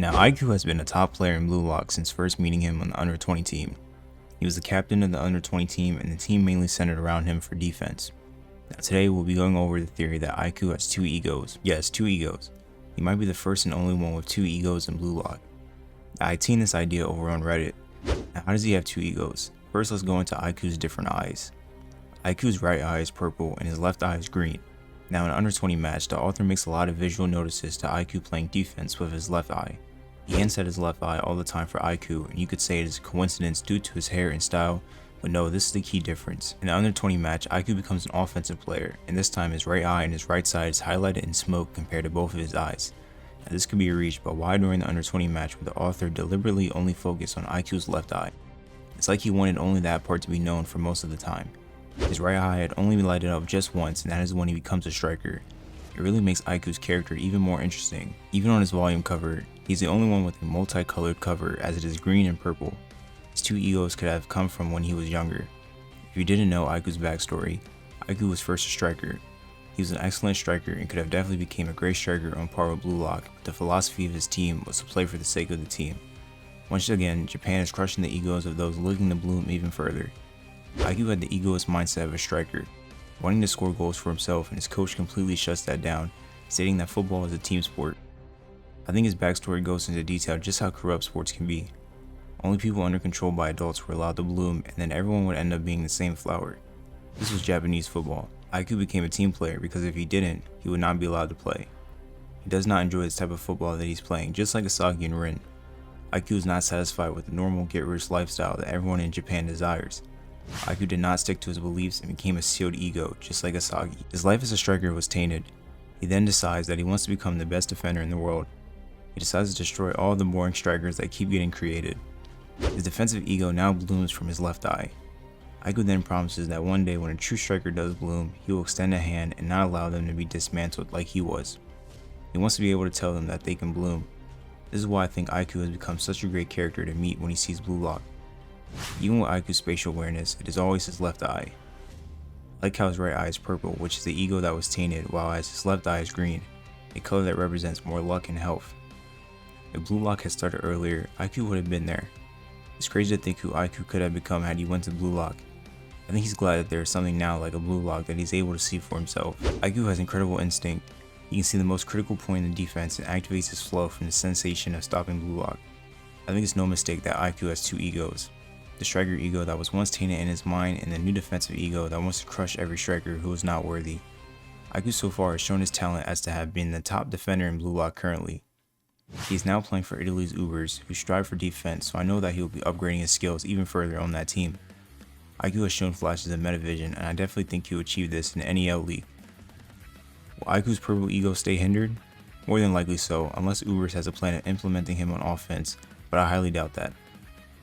Now, Aiku has been a top player in Blue Lock since first meeting him on the under 20 team. He was the captain of the under 20 team, and the team mainly centered around him for defense. Now today we'll be going over the theory that Aiku has two egos. Yes, two egos. He might be the first and only one with two egos in Blue Lock. I'd seen this idea over on Reddit. Now, how does he have two egos? First, let's go into Aiku's different eyes. Aiku's right eye is purple and his left eye is green. Now in an under 20 match, the author makes a lot of visual notices to Aiku playing defense with his left eye. He hints at his left eye all the time for Aiku, and you could say it is a coincidence due to his hair and style, but no, this is the key difference. In the under 20 match, Aiku becomes an offensive player, and this time his right eye and his right side is highlighted in smoke compared to both of his eyes. Now this could be reached, but why during the under 20 match would the author deliberately only focus on Aiku's left eye? It's like he wanted only that part to be known for most of the time. His right eye had only been lighted up just once, and that is when he becomes a striker. It really makes Aiku's character even more interesting. Even on his volume cover, he's the only one with a multicolored cover as it is green and purple. His two egos could have come from when he was younger. If you didn't know Aiku's backstory, Aiku was first a striker. He was an excellent striker and could have definitely become a great striker on par with Blue Lock, but the philosophy of his team was to play for the sake of the team. Once again, Japan is crushing the egos of those looking to bloom even further. Aiku had the egoist mindset of a striker, wanting to score goals for himself, and his coach completely shuts that down, stating that football is a team sport. I think his backstory goes into detail just how corrupt sports can be. Only people under control by adults were allowed to bloom, and then everyone would end up being the same flower. This was Japanese football. Aiku became a team player because if he didn't, he would not be allowed to play. He does not enjoy this type of football that he's playing, just like Asagi and Rin. Aiku is not satisfied with the normal get-rich lifestyle that everyone in Japan desires. Aiku did not stick to his beliefs and became a sealed ego, just like Asagi. His life as a striker was tainted. He then decides that he wants to become the best defender in the world. He decides to destroy all the boring strikers that keep getting created. His defensive ego now blooms from his left eye. Aiku then promises that one day when a true striker does bloom, he will extend a hand and not allow them to be dismantled like he was. He wants to be able to tell them that they can bloom. This is why I think Aiku has become such a great character to meet when he sees Blue Lock. Even with Aiku's spatial awareness, it is always his left eye. I like how his right eye is purple, which is the ego that was tainted, while his left eye is green, a color that represents more luck and health. If Blue Lock had started earlier, Aiku would have been there. It's crazy to think who Aiku could have become had he went to Blue Lock. I think he's glad that there is something now like a Blue Lock that he's able to see for himself. Aiku has incredible instinct. He can see the most critical point in the defense and activates his flow from the sensation of stopping Blue Lock. I think it's no mistake that Aiku has two egos. The striker ego that was once tainted in his mind, and the new defensive ego that wants to crush every striker who is not worthy. Aiku so far has shown his talent as to have been the top defender in Blue Lock currently. He is now playing for Italy's Ubers, who strive for defense, so I know that he will be upgrading his skills even further on that team. Aiku has shown flashes of metavision, and I definitely think he will achieve this in NEL League. Will Aiku's purple ego stay hindered? More than likely so, unless Ubers has a plan of implementing him on offense, but I highly doubt that.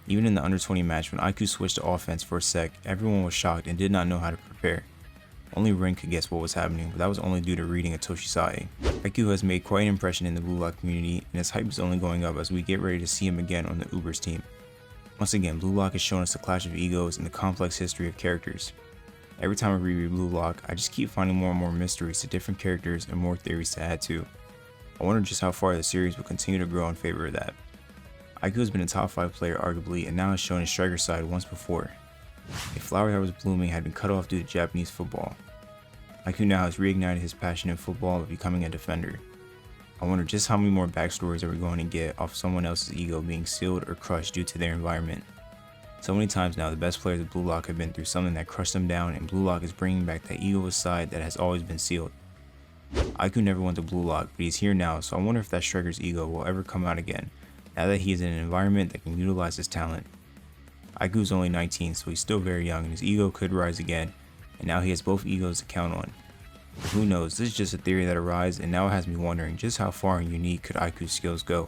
Even in the under 20 match, when Aiku switched to offense for a sec, everyone was shocked and did not know how to prepare. Only Rin could guess what was happening, but that was only due to reading a Toshisae. Aiku has made quite an impression in the Blue Lock community, and his hype is only going up as we get ready to see him again on the Ubers team. Once again, Blue Lock has shown us the clash of egos and the complex history of characters. Every time I reread Blue Lock, I just keep finding more and more mysteries to different characters and more theories to add to. I wonder just how far the series will continue to grow in favor of that. Aiku has been a top 5 player arguably, and now has shown his striker side once before. A flower that was blooming had been cut off due to Japanese football. Aiku now has reignited his passion in football of becoming a defender. I wonder just how many more backstories are we going to get off someone else's ego being sealed or crushed due to their environment. So many times now the best players of Blue Lock have been through something that crushed them down, and Blue Lock is bringing back that egoist side that has always been sealed. Aiku never went to Blue Lock, but he's here now, so I wonder if that striker's ego will ever come out again, now that he is in an environment that can utilize his talent. Aiku is only 19, so he's still very young, and his ego could rise again, and now he has both egos to count on. But who knows, this is just a theory that arises, and now it has me wondering just how far and unique could Aiku's skills go.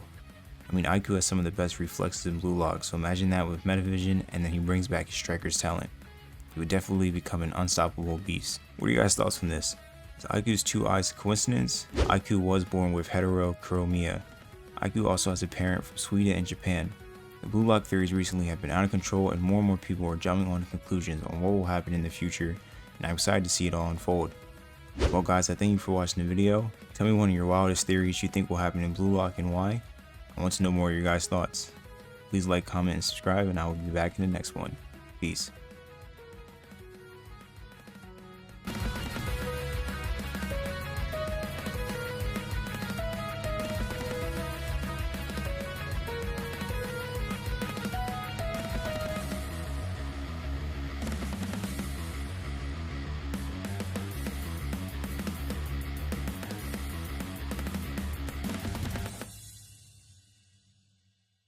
I mean, Aiku has some of the best reflexes in Blue Lock, so imagine that with metavision, and then he brings back his striker's talent. He would definitely become an unstoppable beast. What are your guys' thoughts on this? Is Aiku's two eyes a coincidence? Aiku was born with heterochromia. Aiku also has a parent from Sweden and Japan. The Blue Lock theories recently have been out of control, and more people are jumping on conclusions on what will happen in the future, and I'm excited to see it all unfold. Well guys, I thank you for watching the video. Tell me one of your wildest theories you think will happen in Blue Lock and why. I want to know more of your guys' thoughts. Please like, comment, and subscribe, and I will be back in the next one. Peace.